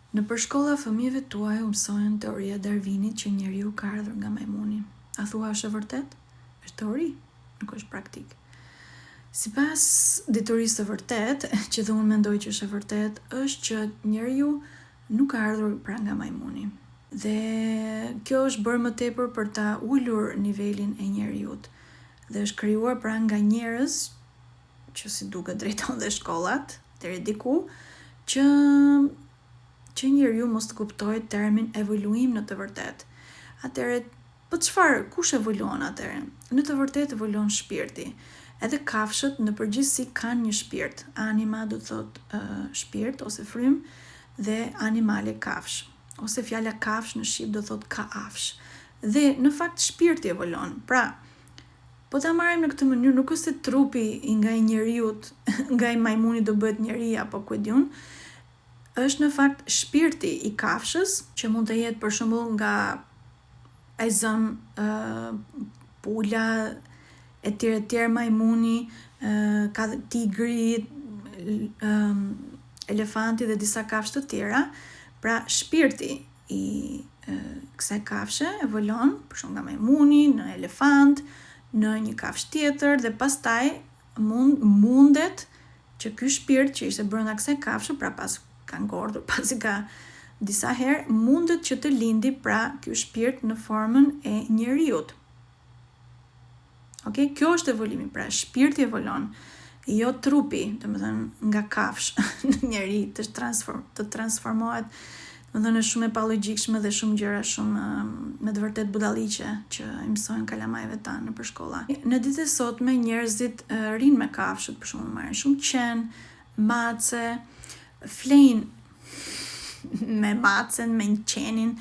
Në përshkolla fëmijëve tuaj u mësojnë teoria e Darwinit që njeriu ka ardhur nga majmuni. A thua është e vërtet? Është teori, nuk është praktik. Sipas diturisë së vërtet, që dhe unë mendoj që është e vërtet, është që njeriu nuk ka ardhur pra nga majmuni. Dhe kjo është bërë më tepër për ta ulur nivelin e njeriut. Dhe është krijuar pra nga njerëz që si duket drejton dhe shkollat, deri diku, që njeriu mos të kuptojë termin evoluim në të vërtet. Atëherë, po çfarë, kush evoluon atëherë? Në të vërtetë evoluon shpirti. Edhe kafshët në përgjithësi kanë një shpirt. Anima do të thotë shpirt ose frym dhe animale kafsh. Ose fjala kafsh në shqip do thotë kaafsh. Dhe në fakt shpirti evoluon. Pra, po ta marrim në këtë mënyrë, nuk është se trupi nga i njeriut, nga i majmunit do bëhet njeri apo ku e diun, është në fakt shpirti i kafshës, që mund të jetë për shembull nga ai zëm, pula, etj, majmuni, ka tigri, elefanti dhe disa kafshë të tjera. Pra shpirti i kësaj kafshë evolon për shembull nga majmuni në elefant, në një kafshë tjetër dhe pastaj mundet që ky shpirt që ishte brenda kësaj kafshë, pra pas ka ngordhur, pasi ka disa herë, mundet që të lindi pra ky shpirt në formën e njeriut. Okay? Kjo është evolimi, pra shpirti evolon, jo trupi, domethënë nga kafsh në njeri të transformohet, domethënë është shumë e palogjikshme dhe shumë gjëra shumë me të vërtet budalliqe që i mësojnë kalamajve tanë në përshkolla. Në ditët e sotme njerëzit rinë me kafshët, për shembull marrin shumë qen, mace, flejnë me macen, me qenin,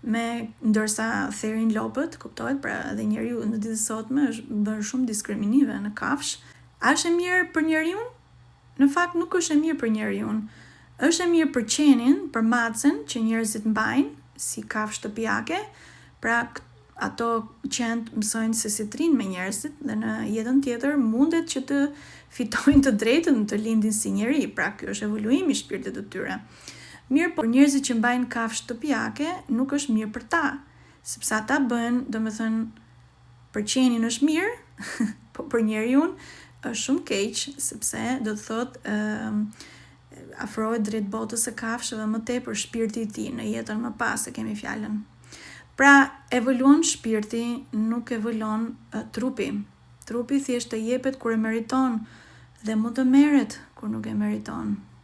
ndërsa therin lopët, kuptohet, pra edhe njeriu në ditët e sotme është bërë shumë diskriminive në kafsh. A është e mirë për njeriun? Në fakt nuk është e mirë për njeriun. Është e mirë për qenin, për macen që njerëzit mbajnë si kafshë shtëpiake, pra ato qenë mësojnë se si të rinë me njerëzit dhe në jetën tjetër mundet që të fitojnë të drejtën të lindin si njeri, pra kjo është evoluimi i shpirtit të tyre. Mirë, por njerëzit që mbajnë kafshë shtëpiake nuk është mirë për ta, sepse ata bëjnë, domethënë, për qenin është mirë, po për njeriun është shumë keq, sepse do të thotë afrohet drejt botës së kafshëve më tepër shpirti i tij në jetën më pas e kemi fjalën. Pra, evoluon shpirti, nuk evoluon trupi. Trupi thjesht të jepet kur e meriton dhe mund të merret kur nuk e meriton.